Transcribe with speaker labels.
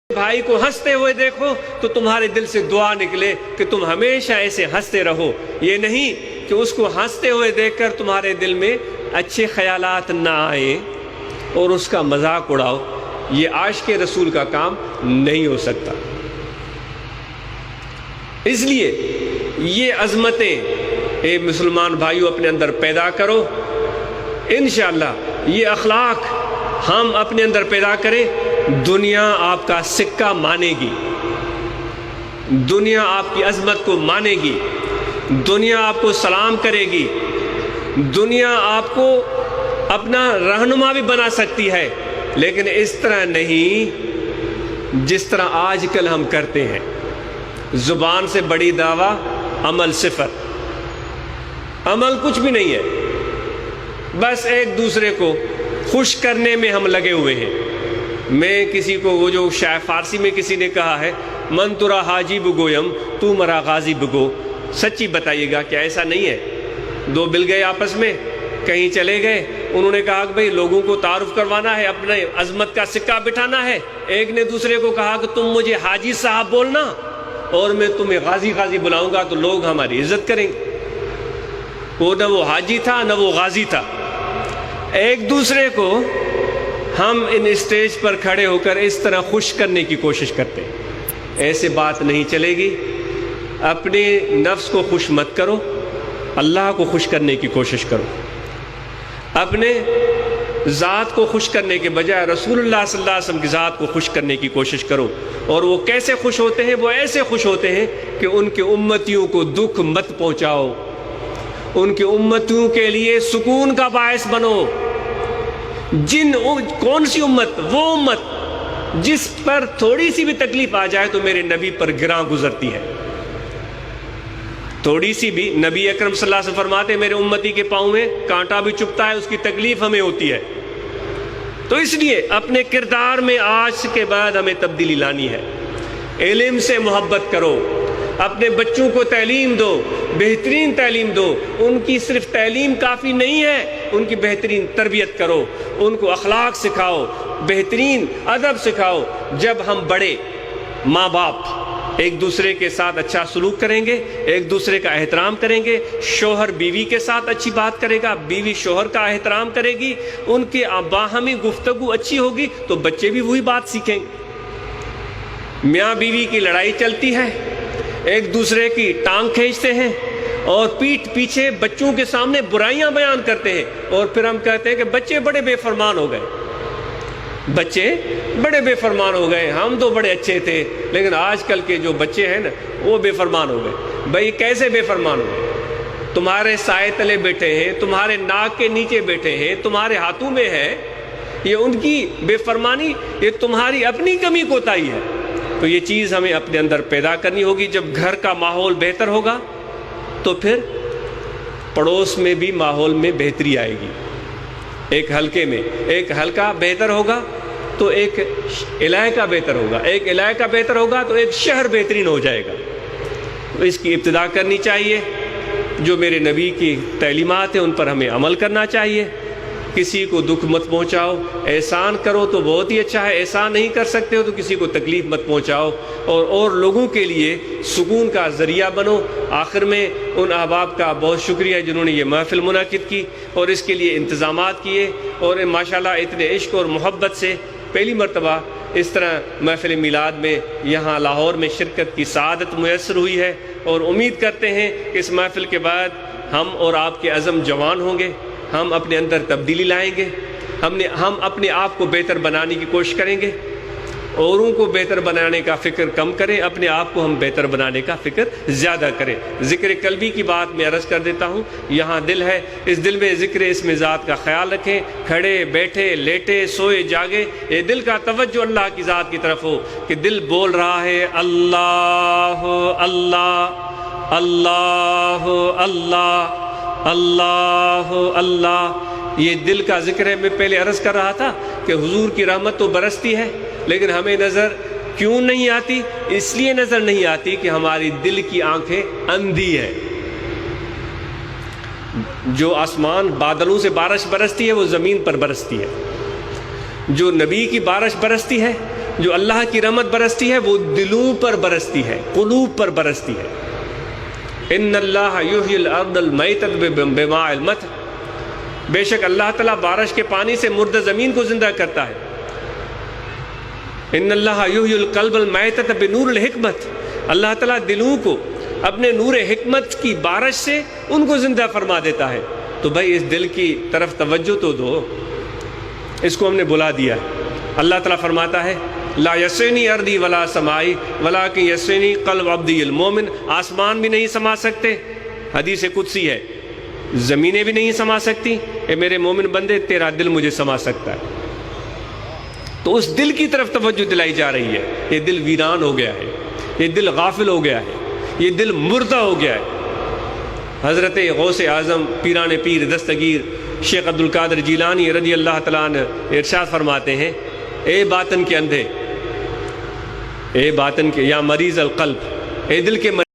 Speaker 1: بھائی کو ہنستے ہوئے دیکھو تو تمہارے دل سے دعا نکلے کہ تم ہمیشہ ایسے ہنستے رہو، یہ نہیں کہ اس کو ہنستے ہوئے دیکھ کر تمہارے دل میں اچھے خیالات نہ آئیں اور اس کا مذاق اڑاؤ۔ یہ عاشق رسول کا کام نہیں ہو سکتا۔ اس لیے یہ عظمتیں اے مسلمان بھائیو اپنے اندر پیدا کرو۔ انشاءاللہ یہ اخلاق ہم اپنے اندر پیدا کریں، دنیا آپ کا سکہ مانے گی، دنیا آپ کی عظمت کو مانے گی، دنیا آپ کو سلام کرے گی، دنیا آپ کو اپنا رہنما بھی بنا سکتی ہے، لیکن اس طرح نہیں جس طرح آج کل ہم کرتے ہیں۔ زبان سے بڑی دعویٰ، عمل صفر، عمل کچھ بھی نہیں ہے، بس ایک دوسرے کو خوش کرنے میں ہم لگے ہوئے ہیں۔ میں کسی کو، وہ جو شاعر فارسی میں کسی نے کہا ہے، من ترا حاجی بگویم تو مرا غازی بگو، سچی بتائیے گا کہ ایسا نہیں ہے؟ دو مل گئے آپس میں، کہیں چلے گئے، انہوں نے کہا کہ بھئی لوگوں کو تعارف کروانا ہے، اپنے عظمت کا سکہ بٹھانا ہے۔ ایک نے دوسرے کو کہا کہ تم مجھے حاجی صاحب بولنا اور میں تمہیں غازی غازی بلاؤں گا تو لوگ ہماری عزت کریں گے۔ وہ نہ وہ حاجی تھا نہ وہ غازی تھا۔ ایک دوسرے کو ہم ان اسٹیج پر کھڑے ہو کر اس طرح خوش کرنے کی کوشش کرتے ہیں، ایسے بات نہیں چلے گی۔ اپنے نفس کو خوش مت کرو، اللہ کو خوش کرنے کی کوشش کرو۔ اپنے ذات کو خوش کرنے کے بجائے رسول اللہ صلی اللہ علیہ وسلم کی ذات کو خوش کرنے کی کوشش کرو۔ اور وہ کیسے خوش ہوتے ہیں؟ وہ ایسے خوش ہوتے ہیں کہ ان کے امتیوں کو دکھ مت پہنچاؤ، ان کے امتیوں کے لیے سکون کا باعث بنو۔ کون سی امت؟ وہ امت جس پر تھوڑی سی بھی تکلیف آ جائے تو میرے نبی پر گراں گزرتی ہے، تھوڑی سی بھی۔ نبی اکرم صلی اللہ علیہ وسلم فرماتے ہیں میرے امتی کے پاؤں میں کانٹا بھی چبھتا ہے، اس کی تکلیف ہمیں ہوتی ہے۔ تو اس لیے اپنے کردار میں آج کے بعد ہمیں تبدیلی لانی ہے۔ علم سے محبت کرو، اپنے بچوں کو تعلیم دو، بہترین تعلیم دو۔ ان کی صرف تعلیم کافی نہیں ہے، ان کی بہترین تربیت کرو، ان کو اخلاق سکھاؤ، بہترین ادب سکھاؤ۔ جب ہم بڑے ماں باپ ایک دوسرے کے ساتھ اچھا سلوک کریں گے، ایک دوسرے کا احترام کریں گے، شوہر بیوی کے ساتھ اچھی بات کرے گا، بیوی شوہر کا احترام کرے گی، ان کی باہمی گفتگو اچھی ہوگی تو بچے بھی وہی بات سیکھیں گے۔ میاں بیوی کی لڑائی چلتی ہے، ایک دوسرے کی ٹانگ کھینچتے ہیں اور پیٹھ پیچھے بچوں کے سامنے برائیاں بیان کرتے ہیں، اور پھر ہم کہتے ہیں کہ بچے بڑے بے فرمان ہو گئے، بچے بڑے بے فرمان ہو گئے، ہم تو بڑے اچھے تھے، لیکن آج کل کے جو بچے ہیں نا وہ بے فرمان ہو گئے۔ بھئی کیسے بے فرمان ہو گئے؟ تمہارے سائے تلے بیٹھے ہیں، تمہارے ناک کے نیچے بیٹھے ہیں، تمہارے ہاتھوں میں ہے۔ یہ ان کی بے فرمانی، یہ تمہاری اپنی کمی کوتاہی ہے۔ تو یہ چیز ہمیں اپنے اندر پیدا کرنی ہوگی۔ جب گھر کا ماحول بہتر ہوگا تو پھر پڑوس میں بھی ماحول میں بہتری آئے گی۔ ایک حلقے میں ایک حلقہ بہتر ہوگا تو ایک علاقہ بہتر ہوگا، ایک علاقہ بہتر ہوگا تو ایک شہر بہترین ہو جائے گا۔ تو اس کی ابتدا کرنی چاہیے۔ جو میرے نبی کی تعلیمات ہیں ان پر ہمیں عمل کرنا چاہیے۔ کسی کو دکھ مت پہنچاؤ، احسان کرو تو بہت ہی اچھا ہے، احسان نہیں کر سکتے ہو تو کسی کو تکلیف مت پہنچاؤ، اور لوگوں کے لیے سکون کا ذریعہ بنو۔ آخر میں ان احباب کا بہت شکریہ جنہوں نے یہ محفل منعقد کی اور اس کے لیے انتظامات کیے، اور ماشاءاللہ اتنے عشق اور محبت سے پہلی مرتبہ اس طرح محفل میلاد میں یہاں لاہور میں شرکت کی سعادت میسر ہوئی ہے، اور امید کرتے ہیں کہ اس محفل کے بعد ہم اور آپ کے عزم جوان ہوں گے، ہم اپنے اندر تبدیلی لائیں گے، ہم اپنے آپ کو بہتر بنانے کی کوشش کریں گے، اوروں کو بہتر بنانے کا فکر کم کریں، اپنے آپ کو ہم بہتر بنانے کا فکر زیادہ کریں۔ ذکر قلبی کی بات میں عرض کر دیتا ہوں، یہاں دل ہے، اس دل میں ذکر اسم ذات کا خیال رکھیں، کھڑے بیٹھے لیٹے سوئے جاگے یہ دل کا توجہ اللہ کی ذات کی طرف ہو کہ دل بول رہا ہے اللہ اللہ اللہ اللہ اللہ اللہ۔ یہ دل کا ذکر ہے۔ میں پہلے عرض کر رہا تھا کہ حضور کی رحمت تو برستی ہے، لیکن ہمیں نظر کیوں نہیں آتی؟ اس لیے نظر نہیں آتی کہ ہماری دل کی آنکھیں اندھی ہیں۔ جو آسمان بادلوں سے بارش برستی ہے وہ زمین پر برستی ہے، جو نبی کی بارش برستی ہے جو اللہ کی رحمت برستی ہے وہ دلوں پر برستی ہے، قلوب پر برستی ہے۔ ان اللہ یحیی الارض المیتۃ بماء المطر، بے شک اللہ تعالیٰ بارش کے پانی سے مردہ زمین کو زندہ کرتا ہے۔ ان اللہ یحیی القلب المیتۃ بنور الحکمت، اللہ تعالیٰ دلوں کو اپنے نور حکمت کی بارش سے ان کو زندہ فرما دیتا ہے۔ تو بھائی اس دل کی طرف توجہ تو دو، اس کو ہم نے بلا دیا۔ اللہ تعالیٰ فرماتا ہے لا یسعنی ارضی ولا سمائی ولکن یسعنی قلب عبدی المومن، آسمان بھی نہیں سما سکتے، حدیث قدسی ہے، زمینیں بھی نہیں سما سکتی، اے میرے مومن بندے تیرا دل مجھے سما سکتا ہے۔ تو اس دل کی طرف توجہ دلائی جا رہی ہے۔ یہ دل ویران ہو گیا ہے، یہ دل غافل ہو گیا ہے، یہ دل مردہ ہو گیا ہے۔ حضرت غوث اعظم پیران پیر دستگیر شیخ عبدالقادر جیلانی رضی اللہ تعالیٰ عنہ ارشاد فرماتے ہیں، اے باطن کے اندھے، اے باطن کے یا مریض القلب، اے دل کے